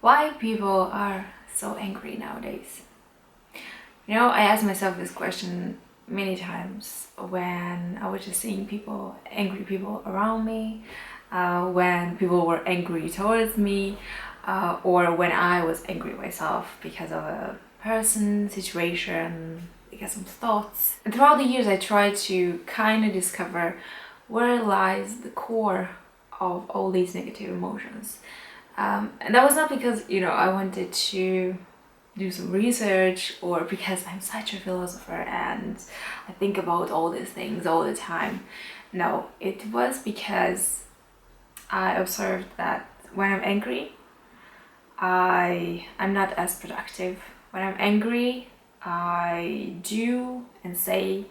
Why people are so angry nowadays? I asked myself this question many times when I was just seeing angry people around me, when people were angry towards me, or when I was angry myself because of a person, situation, because of thoughts. And throughout the years, I tried to kind of discover where lies the core of all these negative emotions. And that was not because, I wanted to do some research or because I'm such a philosopher and I think about all these things all the time. No, it was because I observed that when I'm angry, I'm not as productive. When I'm angry, I do and say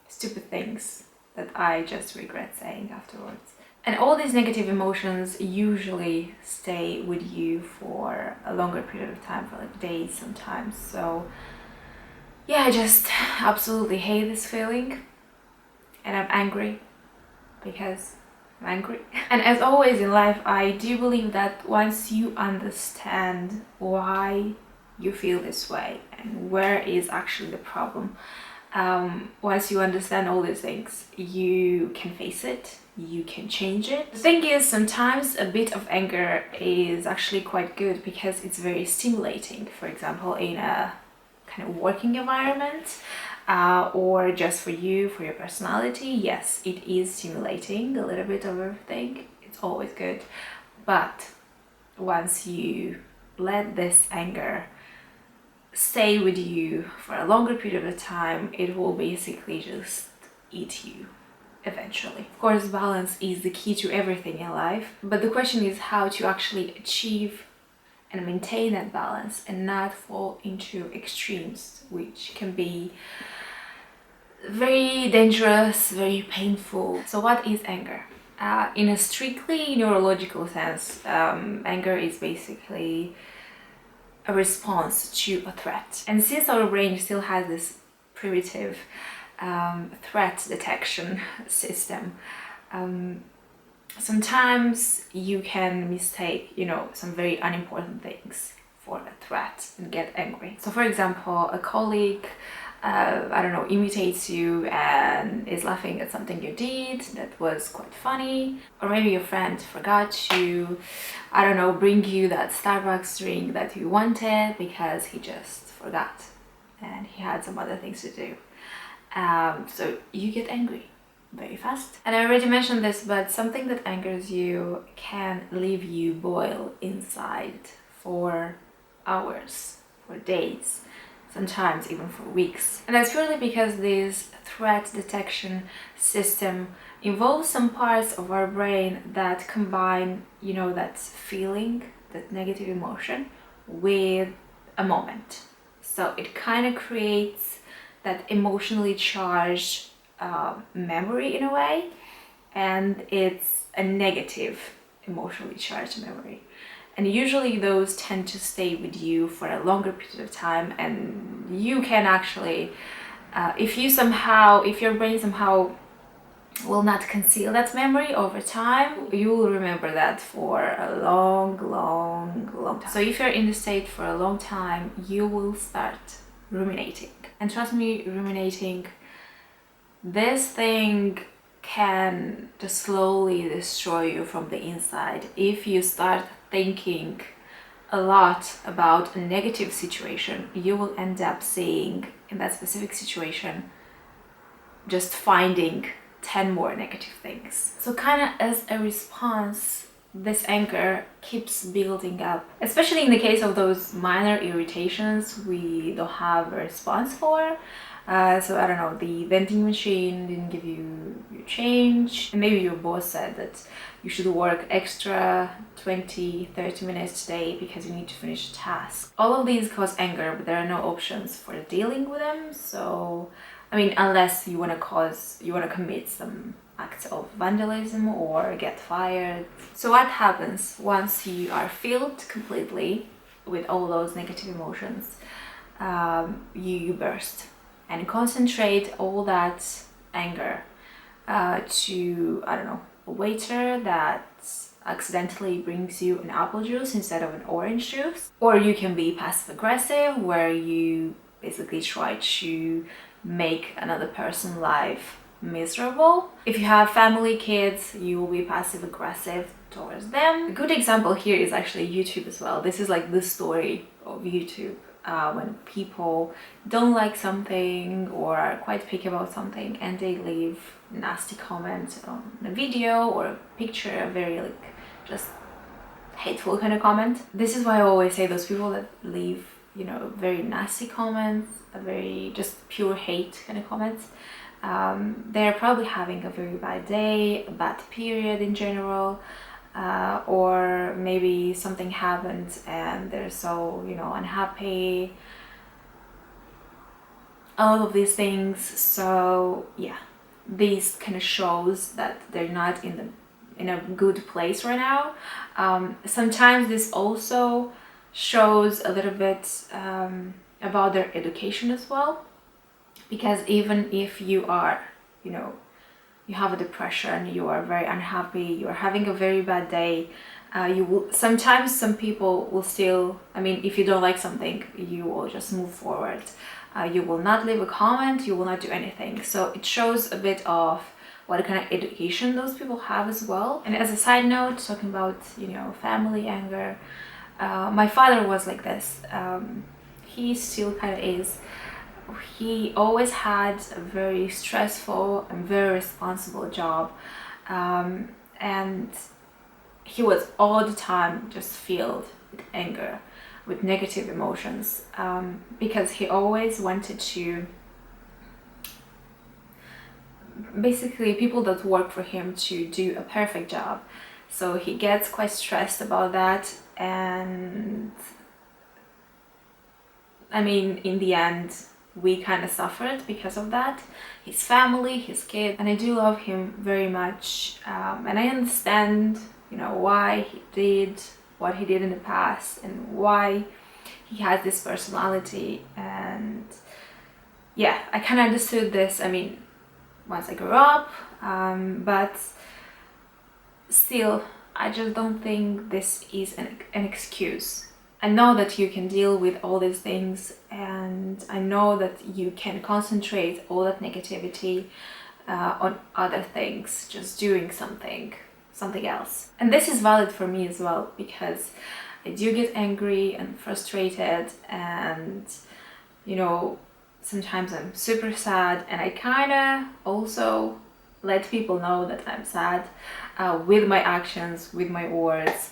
stupid things that I just regret saying afterwards. And all these negative emotions usually stay with you for a longer period of time, for like days sometimes. So yeah, I just absolutely hate this feeling. And I'm angry because I'm angry. And as always in life, I do believe that once you understand why you feel this way and where is actually the problem, once you understand all these things, you can face it, you can change it. The thing is, sometimes a bit of anger is actually quite good because it's very stimulating. For example, in a kind of working environment, or just for you, for your personality, yes, it is stimulating a little bit of everything. It's always good. But once you let this anger stay with you for a longer period of time, it will basically just eat you eventually. Of course, balance is the key to everything in life, but the question is how to actually achieve and maintain that balance and not fall into extremes, which can be very dangerous, very painful. So what is anger? In a strictly neurological sense, anger is basically a response to a threat. And since our brain still has this primitive threat detection system, sometimes you can mistake, some very unimportant things for a threat and get angry. So for example, a colleague, imitates you and is laughing at something you did that was quite funny. Or maybe your friend forgot to, bring you that Starbucks drink that you wanted because he just forgot and he had some other things to do. So you get angry very fast. And I already mentioned this, but something that angers you can leave you boil inside for hours, for days, sometimes even for weeks. And that's purely because this threat detection system involves some parts of our brain that combine, that feeling, that negative emotion, with a moment. So it kind of creates that emotionally charged memory in a way, and it's a negative emotionally charged memory. And usually those tend to stay with you for a longer period of time, and you can actually, if your brain somehow will not conceal that memory over time, you will remember that for a long time. So if you're in the state for a long time, you will start ruminating. And trust me, ruminating, this thing can just slowly destroy you from the inside. If you start thinking a lot about a negative situation, you will end up seeing in that specific situation just finding 10 more negative things. So kind of as a response, this anger keeps building up, especially in the case of those minor irritations we don't have a response for. So the vending machine didn't give you your change, and maybe your boss said that you should work extra 20-30 minutes today because you need to finish a task. All of these cause anger, but there are no options for dealing with them. So unless you want to commit some acts of vandalism or get fired. So what happens once you are filled completely with all those negative emotions? You burst and concentrate all that anger to, a waiter that accidentally brings you an apple juice instead of an orange juice. Or you can be passive aggressive, where you basically try to make another person's life miserable. If you have family, kids, you will be passive aggressive towards them. A good example here is actually YouTube as well. This is like the story of YouTube. When people don't like something or are quite picky about something and they leave nasty comments on a video or a picture, a very like just hateful kind of comment. This is why I always say those people that leave, you know, very nasty comments, a very just pure hate kind of comments, they're probably having a very bad day, a bad period in general, or maybe something happened and they're so, you know, unhappy, all of these things. So yeah, this kind of shows that they're not in a good place right now. Sometimes this also shows a little bit about their education as well, because even if you are, you know, you have a depression, you are very unhappy, you are having a very bad day, you will sometimes, some people will still, I mean, if you don't like something, you will just move forward. You will not leave a comment, you will not do anything. So it shows a bit of what kind of education those people have as well. And as a side note, talking about, you know, family anger, my father was like this. He still kind of is. He always had a very stressful and very responsible job, and he was all the time just filled with anger, with negative emotions, because he always wanted to, basically people that work for him, to do a perfect job. So he gets quite stressed about that, and I mean, in the end, we kind of suffered because of that. His family, his kids, and I do love him very much, and I understand, you know, why he did what he did in the past and why he has this personality. And yeah, I kind of understood this, I mean, once I grew up, but still, I just don't think this is an excuse. I know that you can deal with all these things, and I know that you can concentrate all that negativity on other things, just doing something else. And this is valid for me as well, because I do get angry and frustrated, and you know, sometimes I'm super sad, and I kind of also let people know that I'm sad with my actions, with my words.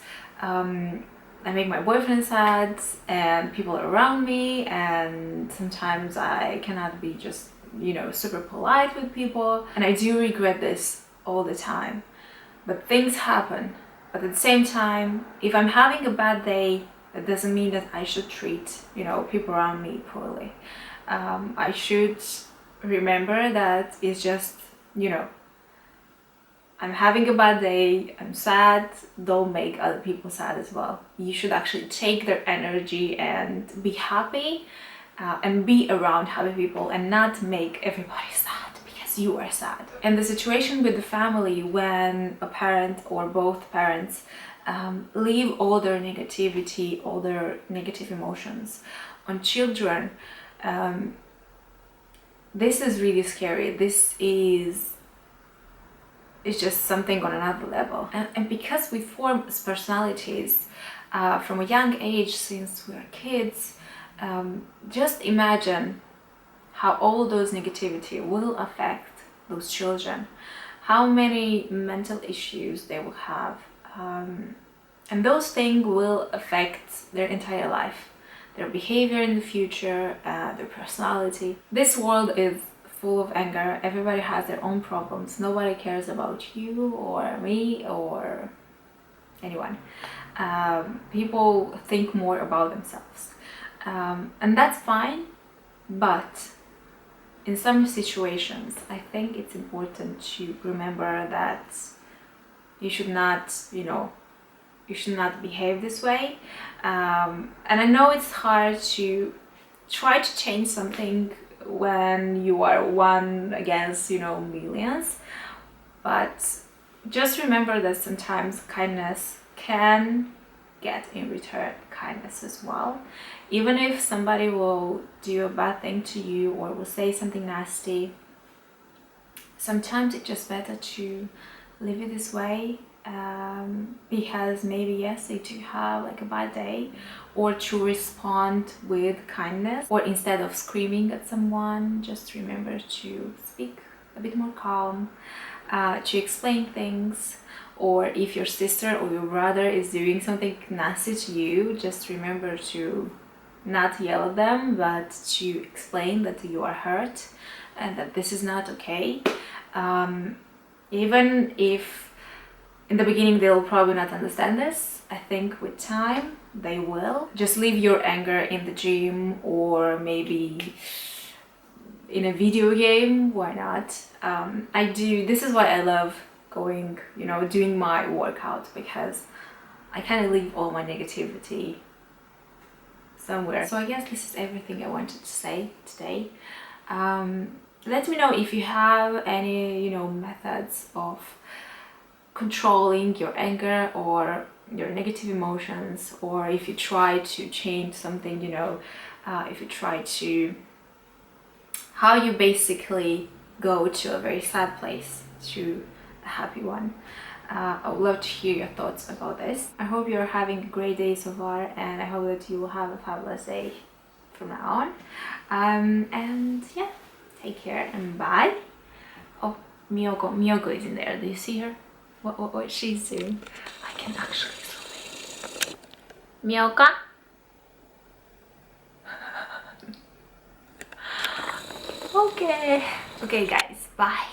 I make my boyfriend sad and people around me, and sometimes I cannot be just, you know, super polite with people, and I do regret this all the time. But things happen. But at the same time, if I'm having a bad day, that doesn't mean that I should treat, you know, people around me poorly. I should remember that it's just, you know, I'm having a bad day, I'm sad, don't make other people sad as well. You should actually take their energy and be happy, and be around happy people, and not make everybody sad because you are sad. And the situation with the family, when a parent or both parents leave all their negativity, all their negative emotions on children, this is really scary. This is, it's just something on another level. And because we form personalities from a young age, since we are kids, just imagine how all those negativity will affect those children, how many mental issues they will have, and those things will affect their entire life, their behavior in the future, their personality. This world is full of anger. Everybody has their own problems. Nobody cares about you or me or anyone. People think more about themselves, and that's fine, but in some situations I think it's important to remember that you should not, you know, you should not behave this way. And I know it's hard to try to change something when you are one against, you know, millions, but just remember that sometimes kindness can get in return kindness as well. Even if somebody will do a bad thing to you or will say something nasty, sometimes it's just better to leave it this way, because maybe yes, they do have like a bad day, or to respond with kindness, or instead of screaming at someone, just remember to speak a bit more calm, to explain things. Or if your sister or your brother is doing something nasty to you, just remember to not yell at them, but to explain that you are hurt and that this is not okay. Even if in the beginning they'll probably not understand this, I think with time they will. Just leave your anger in the gym, or maybe in a video game, why not? This is why I love going, doing my workout, because I kind of leave all my negativity somewhere. So I guess this is everything I wanted to say today. Let me know if you have any, methods of controlling your anger or your negative emotions, or if you try to change something, if you try to, how you basically go to a very sad place to a happy one. I would love to hear your thoughts about this. I hope you're having a great day so far, and I hope that you will have a fabulous day from now on. And yeah, take care and bye. Oh, Miyoko is in there. Do you see her? What she's doing? I can actually see. Miyoko? Okay. Okay guys, bye.